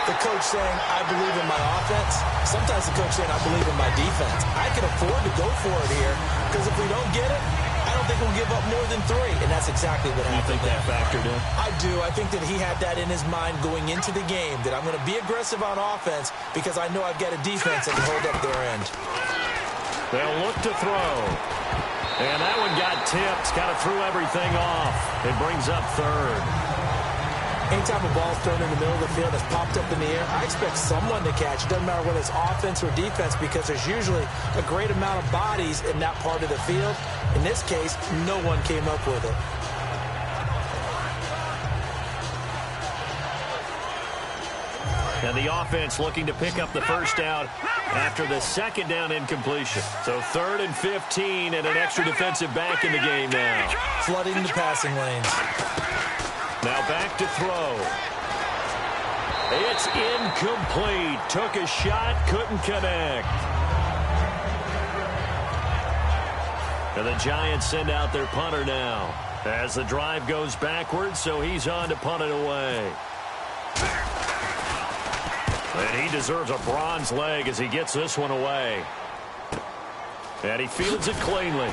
[SPEAKER 3] the coach saying, I believe in my offense. Sometimes the coach saying, I believe in my defense. I can afford to go for it here, because if we don't get it, I don't think we'll give up more than 3. And that's exactly what happened.
[SPEAKER 2] You think that factored in?
[SPEAKER 3] I do. I think that he had that in his mind going into the game, that I'm going to be aggressive on offense because I know I've got a defense that can hold up their end.
[SPEAKER 2] They'll look to throw. And that one got tipped, kind of threw everything off. It brings up 3rd.
[SPEAKER 3] Anytime a ball's thrown in the middle of the field that's popped up in the air, I expect someone to catch. It doesn't matter whether it's offense or defense because there's usually a great amount of bodies in that part of the field. In this case, no one came up with it.
[SPEAKER 2] And the offense looking to pick up the first down after the 2nd down incompletion. So 3rd and 15 and an extra defensive back in the game now.
[SPEAKER 3] Flooding the passing lanes.
[SPEAKER 2] Now back to throw. It's incomplete. Took a shot, couldn't connect. And the Giants send out their punter now as the drive goes backwards, so he's on to punt it away. And he deserves a bronze leg as he gets this one away. And he fields it cleanly.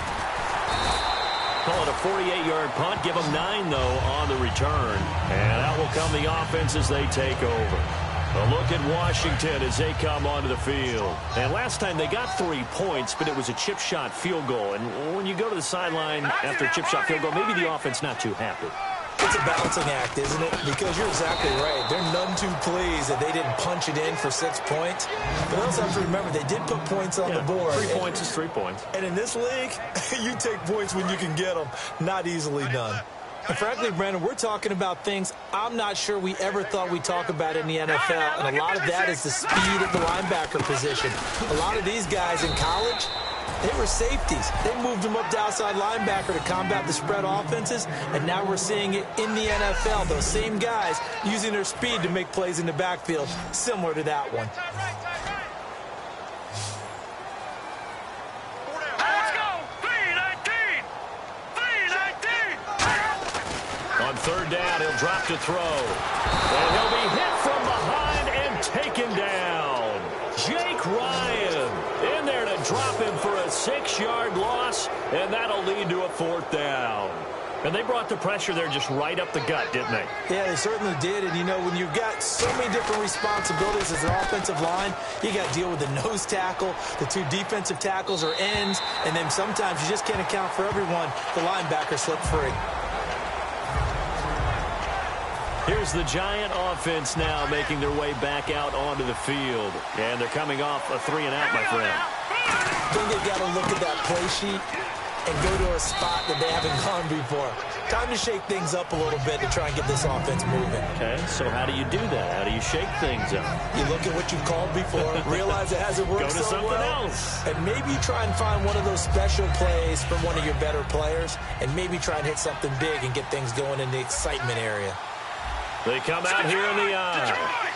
[SPEAKER 2] Call it a 48-yard punt. Give him 9, though, on the return. And out will come the offense as they take over. A look at Washington as they come onto the field. And last time they got 3 points, but it was a chip shot field goal. And when you go to the sideline after a chip shot field goal, maybe the offense not too happy.
[SPEAKER 3] It's a balancing act, isn't it? Because you're exactly right. They're none too pleased that they didn't punch it in for 6 points. But also have to remember, they did put points on the board.
[SPEAKER 2] 3 points is 3 points.
[SPEAKER 3] And in this league, you take points when you can get them. Not easily done. And frankly, Brandon, we're talking about things I'm not sure we ever thought we'd talk about in the NFL. And a lot of that is the speed of the linebacker position. A lot of these guys in college, they were safeties. They moved them up to outside linebacker to combat the spread offenses, and now we're seeing it in the NFL. Those same guys using their speed to make plays in the backfield, similar to that one.
[SPEAKER 4] Let's go! 3-19! 3-19!
[SPEAKER 2] On 3rd down, he'll drop to throw. And he'll be hit from behind and taken down. Jake Ryan in there to drop him for a 6-yard loss, and that'll lead to a 4th down. And they brought the pressure there just right up the gut, didn't they?
[SPEAKER 3] Yeah, they certainly did. And, you know, when you've got so many different responsibilities as an offensive line, you got to deal with the nose tackle, the 2 defensive tackles or ends, and then sometimes you just can't account for everyone. The linebacker slipped free.
[SPEAKER 2] Here's the Giant offense now making their way back out onto the field. And they're coming off a 3-and-out, my friend.
[SPEAKER 3] I think they've got to look at that play sheet and go to a spot that they haven't gone before. Time to shake things up a little bit to try and get this offense moving.
[SPEAKER 2] Okay, so how do you do that? How do you shake things up?
[SPEAKER 3] You look at what you've called before, realize it hasn't worked
[SPEAKER 2] Go to
[SPEAKER 3] so
[SPEAKER 2] something
[SPEAKER 3] well,
[SPEAKER 2] else.
[SPEAKER 3] and maybe try and find one of those special plays from one of your better players, and maybe try and hit something big and get things going in the excitement area.
[SPEAKER 2] They come out here in the eye.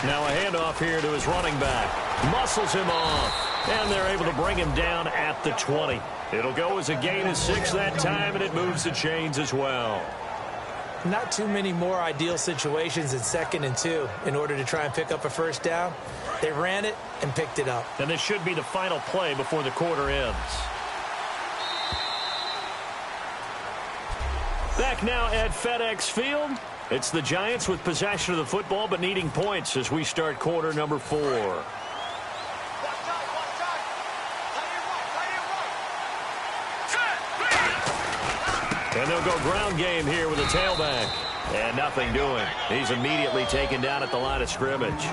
[SPEAKER 2] Now a handoff here to his running back. Muscles him off, and they're able to bring him down at the 20. It'll go as a gain of 6 that time, and it moves the chains as well.
[SPEAKER 3] Not too many more ideal situations in 2nd and 2 in order to try and pick up a first down. They ran it and picked it up.
[SPEAKER 2] And this should be the final play before the quarter ends. Back now at FedEx Field. It's the Giants with possession of the football but needing points as we start quarter number 4. And they'll go ground game here with a tailback. And nothing doing. He's immediately taken down at the line of scrimmage.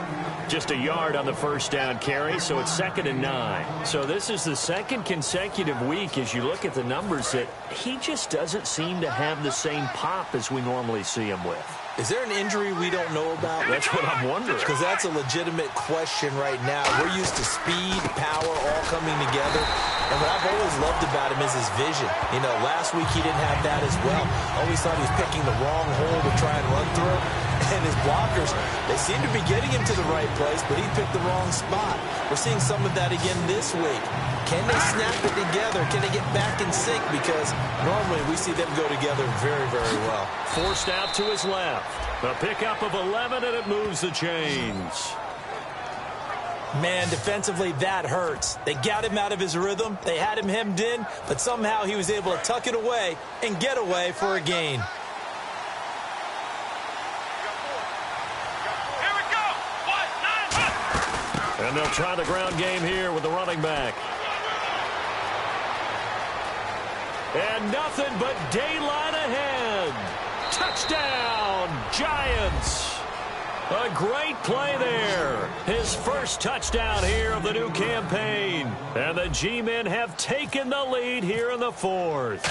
[SPEAKER 2] Just a yard on the first down carry, so it's 2nd and 9. So this is the second consecutive week as you look at the numbers that he just doesn't seem to have the same pop as we normally see him with.
[SPEAKER 3] Is there an injury we don't know about?
[SPEAKER 2] That's what I'm wondering.
[SPEAKER 3] Because that's a legitimate question right now. We're used to speed, power, all coming together. And what I've always loved about him is his vision. You know, last week he didn't have that as well. Always thought he was picking the wrong hole to try and run through. And his blockers, they seem to be getting him to the right place, but he picked the wrong spot. We're seeing some of that again this week. Can they snap it together? Can they get back in sync? Because normally we see them go together very, very well.
[SPEAKER 2] Forced out to his left. A pickup of 11, and it moves the chains.
[SPEAKER 3] Man, defensively, that hurts. They got him out of his rhythm. They had him hemmed in, but somehow he was able to tuck it away and get away for a gain.
[SPEAKER 4] Here we go. 1, 9, 1.
[SPEAKER 2] And they'll try the ground game here with the running back. And nothing but daylight ahead. Touchdown, Giants. A great play there. His first touchdown here of the new campaign. And the G-men have taken the lead here in the 4th.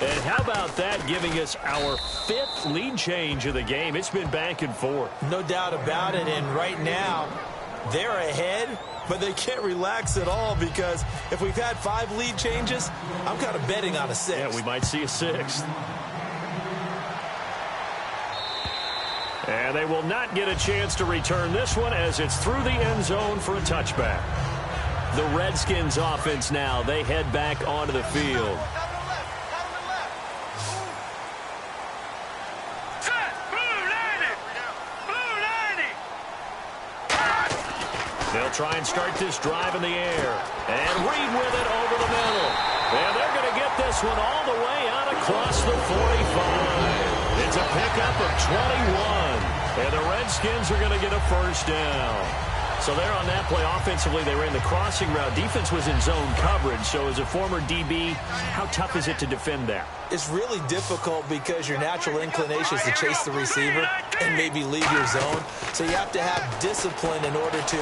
[SPEAKER 2] And how about that, giving us our 5th lead change of the game? It's been back and forth.
[SPEAKER 3] No doubt about it, and right now, they're ahead, but they can't relax at all because if we've had 5 lead changes, I'm kind of betting on a 6th.
[SPEAKER 2] Yeah, we might see a 6th. And they will not get a chance to return this one as it's through the end zone for a touchback. The Redskins offense now, they head back onto the field. They'll try and start this drive in the air. And Reed with it over the middle. And they're going to get this one all the way out across the 45. It's a pickup of 21. And the Redskins are going to get a first down. So there on that play, offensively, they ran the crossing route. Defense was in zone coverage. So as a former DB, how tough is it to defend that?
[SPEAKER 3] It's really difficult because your natural inclination is to chase the receiver and maybe leave your zone. So you have to have discipline in order to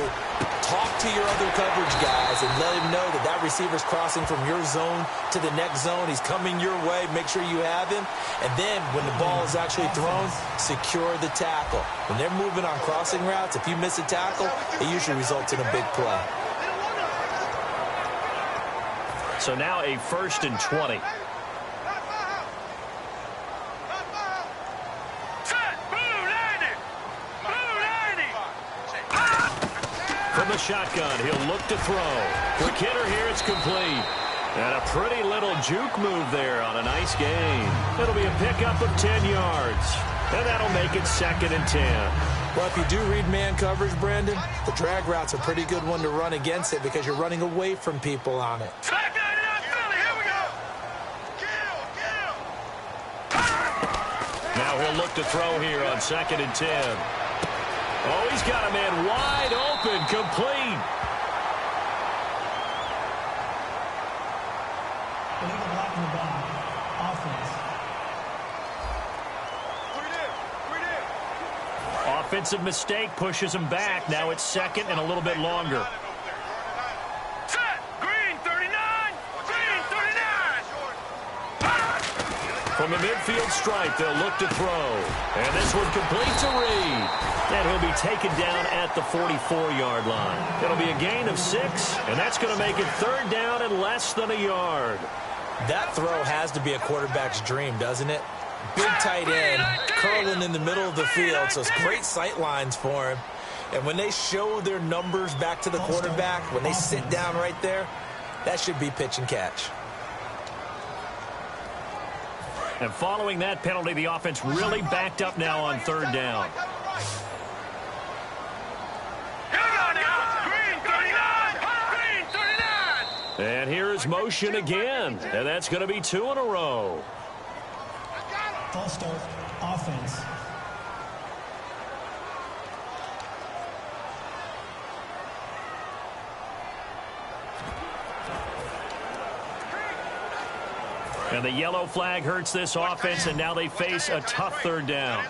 [SPEAKER 3] talk to your other coverage guys and let him know that that receiver's crossing from your zone to the next zone. He's coming your way. Make sure you have him. And then when the ball is actually thrown, secure the tackle. When they're moving on crossing routes, if you miss a tackle, it usually results in a big play.
[SPEAKER 2] So now a 1st and 20. From the shotgun, he'll look to throw. Quick hitter here, it's complete. And a pretty little juke move there on a nice gain. It'll be a pickup of 10 yards. And that'll make it 2nd and 10.
[SPEAKER 3] Well, if you do read man coverage, Brandon, the drag route's a pretty good one to run against it because you're running away from people on it.
[SPEAKER 2] Now he'll look to throw here on 2nd and 10. Oh, he's got a man wide open, complete.
[SPEAKER 1] Illegal blocking the ball. Offense.
[SPEAKER 2] Offensive mistake pushes him back. Now it's 2nd and a little bit longer. From the midfield stripe, they'll look to throw. And this one complete to Reed. And he'll be taken down at the 44-yard line. It'll be a gain of 6, and that's going to make it third down and less than a yard.
[SPEAKER 3] That throw has to be a quarterback's dream, doesn't it? Big tight end, curling in the middle of the field, so it's great sight lines for him. And when they show their numbers back to the quarterback, when they sit down right there, that should be pitch and catch.
[SPEAKER 2] And following that penalty, the offense really backed up now on third down. And here is motion again. And that's going to be 2 in a row.
[SPEAKER 1] False start, offense.
[SPEAKER 2] And the yellow flag hurts this offense, and now they face a tough third down.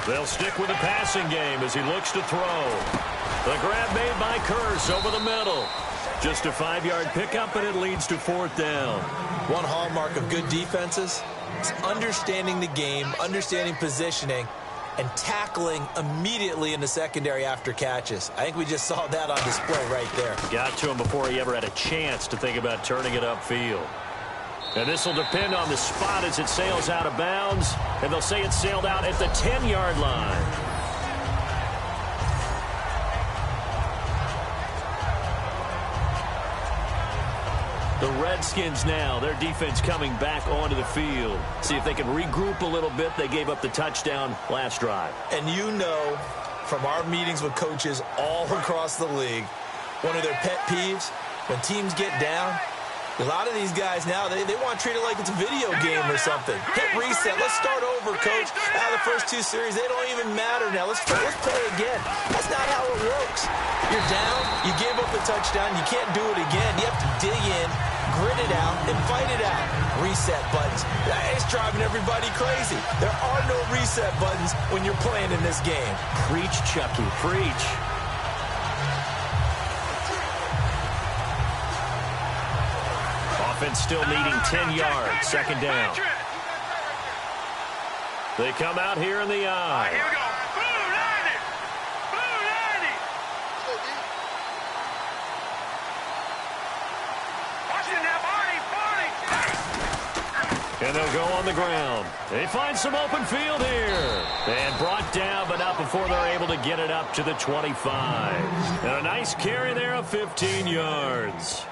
[SPEAKER 2] They'll stick with the passing game as he looks to throw. The grab made by Curse over the middle. Just a 5-yard pickup, and it leads to 4th down.
[SPEAKER 3] One hallmark of good defenses is understanding the game, understanding positioning, and tackling immediately in the secondary after catches. I think we just saw that on display right there.
[SPEAKER 2] Got to him before he ever had a chance to think about turning it upfield. And this will depend on the spot as it sails out of bounds. And they'll say it sailed out at the 10-yard line. The Redskins now, their defense coming back onto the field. See if they can regroup a little bit. They gave up the touchdown last drive.
[SPEAKER 3] And you know from our meetings with coaches all across the league, one of their pet peeves, when teams get down, a lot of these guys now, they want to treat it like it's a video game or something. Hit reset. Let's start over, coach. Out of the first 2 series, they don't even matter now. Let's play again. That's not how it works. You're down. You gave up the touchdown. You can't do it again. You have to dig in, grit it out, and fight it out. Reset buttons. It's driving everybody crazy. There are no reset buttons when you're playing in this game.
[SPEAKER 2] Preach, Chucky. Preach. Offense still needing 10 yards. 2nd down. They come out here in the eye.
[SPEAKER 4] Here we go. Blue 90. Blue 90. Watching that body.
[SPEAKER 2] And they'll go on the ground. They find some open field here. And brought down, but not before they're able to get it up to the 25. And a nice carry there of 15 yards.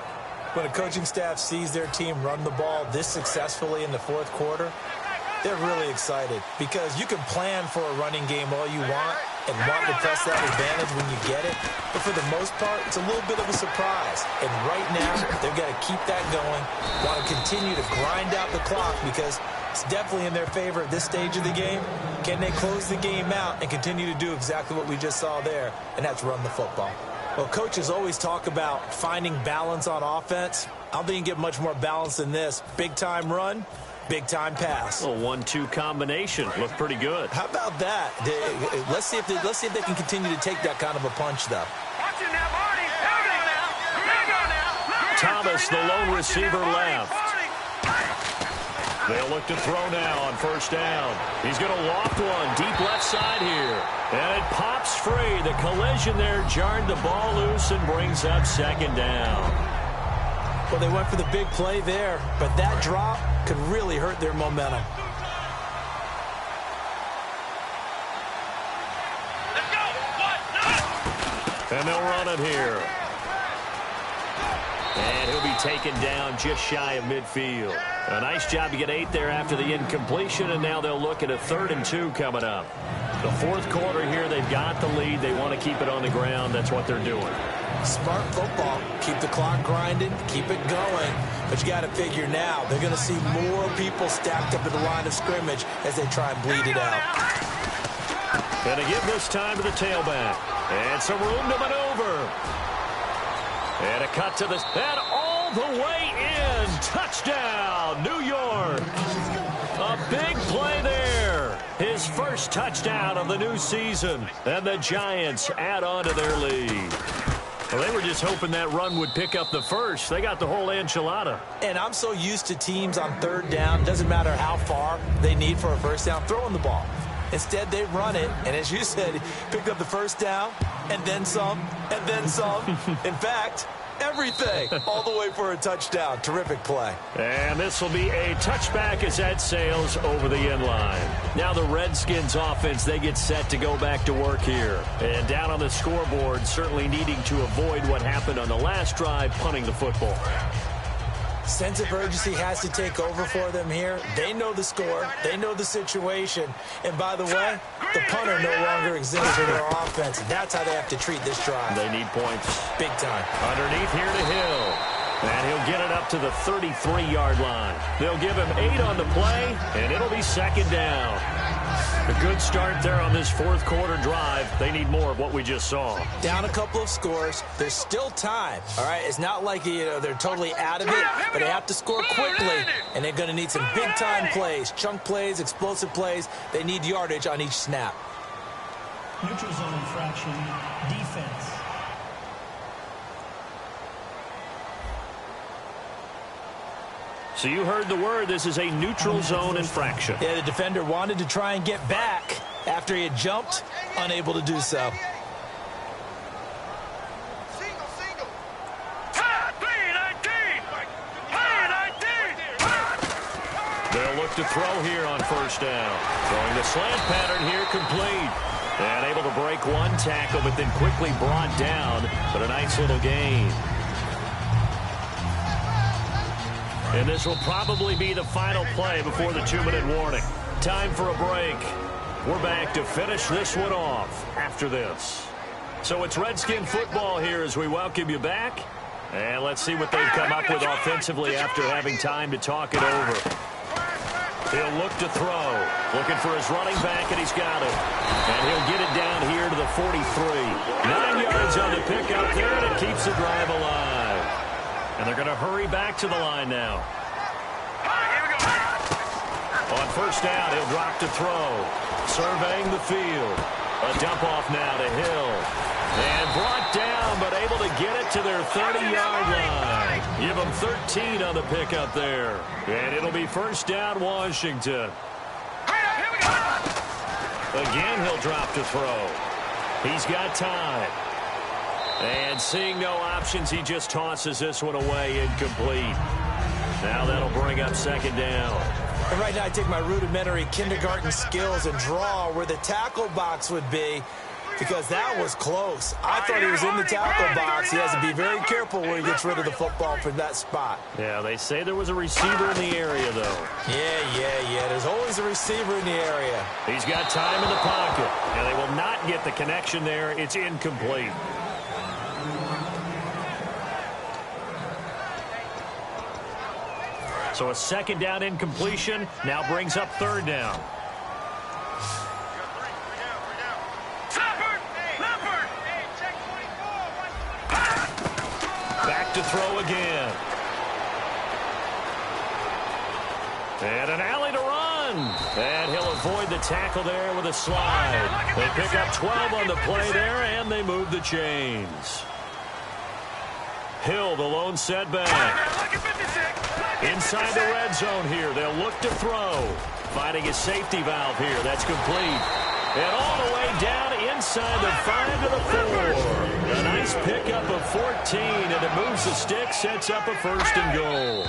[SPEAKER 3] When a coaching staff sees their team run the ball this successfully in the 4th quarter, they're really excited because you can plan for a running game all you want and want to press that advantage when you get it. But for the most part, it's a little bit of a surprise. And right now, they've got to keep that going, want to continue to grind out the clock because it's definitely in their favor at this stage of the game. Can they close the game out and continue to do exactly what we just saw there, and that's run the football. Well, coaches always talk about finding balance on offense. I don't think you can get much more balance than this. Big-time run, big-time pass.
[SPEAKER 2] A 1-2 combination. Looked pretty good.
[SPEAKER 3] How about that? Let's see if they can continue to take that kind of a punch, though.
[SPEAKER 4] Watching that body.
[SPEAKER 2] Thomas, the lone receiver, left. They'll look to throw now on 1st down. He's going to loft one deep left side here. And it pops free. The collision there jarred the ball loose and brings up 2nd down.
[SPEAKER 3] Well, they went for the big play there, but that drop could really hurt their momentum.
[SPEAKER 4] Let's go.
[SPEAKER 2] And they'll run it here. And he'll be taken down just shy of midfield. A nice job to get 8 there after the incompletion, and now they'll look at a 3rd and 2 coming up. The 4th quarter here, they've got the lead. They want to keep it on the ground. That's what they're doing.
[SPEAKER 3] Smart football. Keep the clock grinding. Keep it going. But you got to figure now, they're going to see more people stacked up at the line of scrimmage as they try and bleed it out.
[SPEAKER 2] And to give this time to the tailback. And some room to maneuver. And a cut to the... And all the way in. Touchdown, New York. A big play there. His first touchdown of the new season. And the Giants add on to their lead. Well, they were just hoping that run would pick up the first. They got the whole enchilada.
[SPEAKER 3] And I'm so used to teams on third down, doesn't matter how far they need for a first down, throwing the ball. Instead, they run it, and as you said, pick up the first down, and then some, and then some. In fact, everything, all the way for a touchdown. Terrific play.
[SPEAKER 2] And this will be a touchback as that sails over the end line. Now the Redskins offense, they get set to go back to work here. And down on the scoreboard, certainly needing to avoid what happened on the last drive, punting the football.
[SPEAKER 3] Sense of urgency has to take over for them here. They know the score. They know the situation. And by the way, the punter no longer exists for their offense. That's how they have to treat this drive.
[SPEAKER 2] They need points.
[SPEAKER 3] Big time.
[SPEAKER 2] Underneath here to Hill. And he'll get it up to the 33-yard line. They'll give him 8 on the play, and it'll be second down. A good start there on this fourth quarter drive. They need more of what we just saw.
[SPEAKER 3] Down a couple of scores. There's still time. All right, it's not like they're totally out of it, but they have to score quickly, and they're going to need some big-time plays, chunk plays, explosive plays. They need yardage on each snap.
[SPEAKER 1] Neutral zone infraction, defense.
[SPEAKER 2] So you heard the word. This is a neutral zone infraction.
[SPEAKER 3] Yeah, the defender wanted to try and get back after he had jumped, unable to do so.
[SPEAKER 2] They'll look to throw here on first down. Throwing the slant pattern here, complete. And able to break one tackle, but then quickly brought down. But a nice little gain. And this will probably be the final play before the 2-minute warning. Time for a break. We're back to finish this one off after this. So it's Redskin football here as we welcome you back. And let's see what they've come up with offensively after having time to talk it over. He'll look to throw. Looking for his running back, and he's got it. And he'll get it down here to the 43. 9 yards on the pickup there, and it keeps the drive alive. And they're going to hurry back to the line now. On first down, he'll drop to throw. Surveying the field. A dump off now to Hill. And brought down, but able to get it to their 30-yard line. Give them 13 on the pickup there. And it'll be first down, Washington. Again, he'll drop to throw. He's got time. And seeing no options, he just tosses this one away, incomplete. Now that'll bring up second down.
[SPEAKER 3] And right now I take my rudimentary kindergarten skills and draw where the tackle box would be, because that was close. I thought he was in the tackle box. He has to be very careful where he gets rid of the football from that spot.
[SPEAKER 2] Yeah, they say there was a receiver in the area, though.
[SPEAKER 3] Yeah. There's always a receiver in the area.
[SPEAKER 2] He's got time in the pocket, and they will not get the connection there. It's incomplete. So a second down incompletion now brings up third down. Back to throw again. And an alley to run. And he'll avoid the tackle there with a slide. They pick up 12 on the play there, and they move the chains. Hill, the lone setback. Inside the red zone here. They'll look to throw. Finding a safety valve here. That's complete. And all the way down inside the 5 to the 4. A nice pickup of 14, and it moves the stick, sets up a first and goal.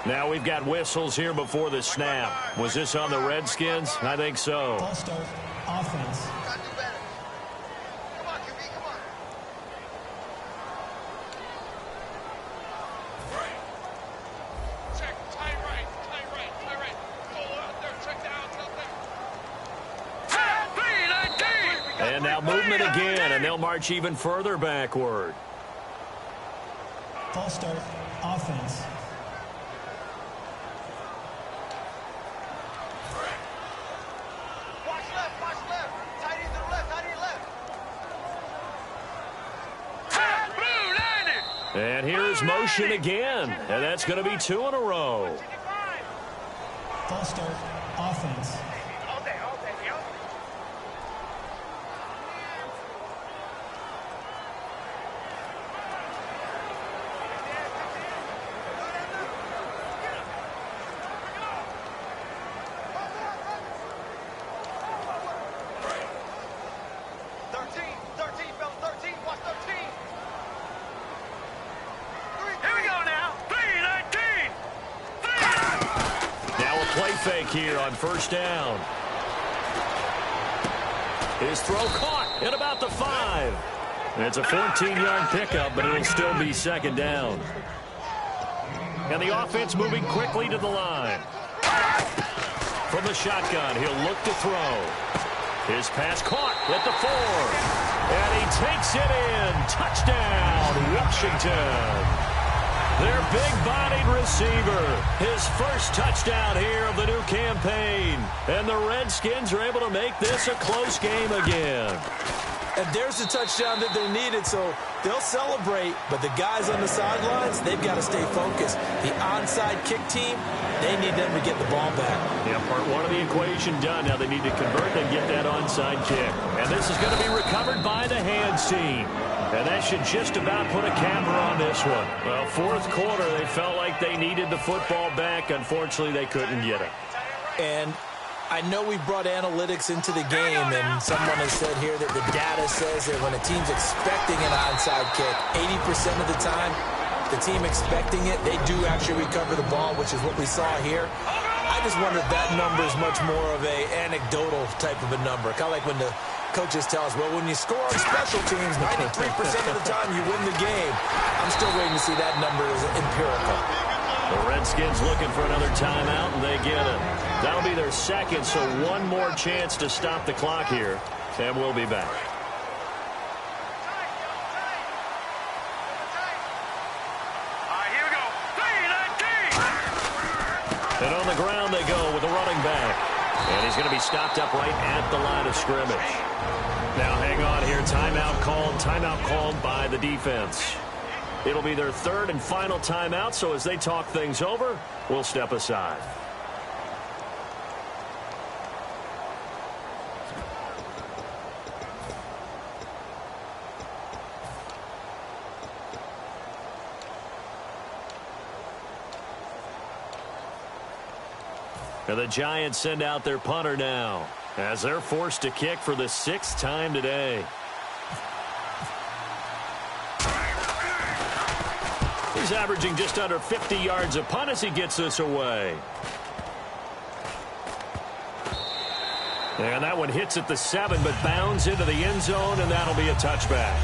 [SPEAKER 2] Now we've got whistles here before the snap. Was this on the Redskins? I think so.
[SPEAKER 1] Ball start, offense.
[SPEAKER 2] And now movement again, and they'll march even further backward.
[SPEAKER 1] Ball start, offense.
[SPEAKER 4] Watch left. Tight end to the left,
[SPEAKER 2] And here's motion again, and that's going to be 2 in a row.
[SPEAKER 1] Ball start, offense.
[SPEAKER 2] play fake here on first down. His throw caught at about the 5. It's a 14-yard pickup, but it'll still be second down. And the offense moving quickly to the line. From the shotgun, he'll look to throw. His pass caught at the 4. And he takes it in. Touchdown, Washington. Their big-bodied receiver. His first touchdown here of the new campaign. And the Redskins are able to make this a close game again.
[SPEAKER 3] And there's the touchdown that they needed, so they'll celebrate. But the guys on the sidelines, they've got to stay focused. The onside kick team, they need them to get the ball back.
[SPEAKER 2] Yeah, part one of the equation done. Now they need to convert and get that onside kick. And this is going to be recovered by the hands team. And that should just about put a camera on this one. Well, fourth quarter, they felt like they needed the football back. Unfortunately, they couldn't get it.
[SPEAKER 3] And I know we brought analytics into the game, and someone has said here that the data says that when a team's expecting an onside kick, 80% of the time, the team expecting it, they do actually recover the ball, which is what we saw here. I just wonder if that number is much more of a anecdotal type of a number. Kind of like when the coaches tell us, well, when you score on special teams, 93% of the time you win the game. I'm still waiting to see that number as empirical.
[SPEAKER 2] The Redskins looking for another timeout, and they get it. That'll be their second, so one more chance to stop the clock here, and we'll be back.
[SPEAKER 4] Here we go. 3-19.
[SPEAKER 2] And on the ground they go with the running back. And he's going to be stopped up right at the line of scrimmage. Now hang on here. Timeout called by the defense. It'll be their third and final timeout, so as they talk things over, we'll step aside. And the Giants send out their punter now as they're forced to kick for the 6th time today. He's averaging just under 50 yards a punt as he gets this away. And that one hits at the 7, but bounds into the end zone, and that'll be a touchback.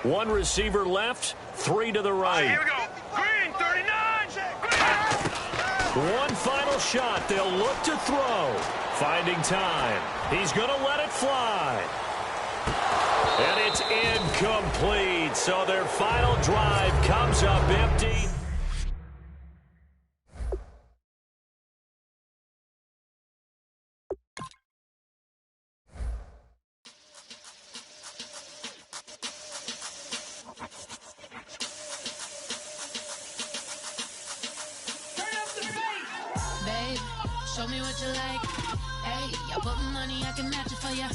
[SPEAKER 2] One receiver left, 3 to the right.
[SPEAKER 4] Here we go. Green, 39. Green.
[SPEAKER 2] One final shot. They'll look to throw. Finding time. He's going to let it fly. And it's incomplete. So their final drive comes up empty.
[SPEAKER 5] Show me what you like. Hey, I put money, I can match it for ya.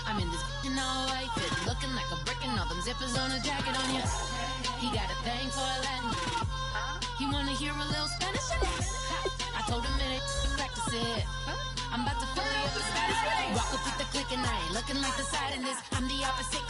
[SPEAKER 5] I'm in this in all white fit, looking like a brick and all them zippers on a jacket on ya. He got a thing for a Latin. He wanna hear a little Spanish in it. I told him it ain't practice it. I'm about to fully up the status. Rock up with the click and I ain't looking like the side in this. I'm the opposite.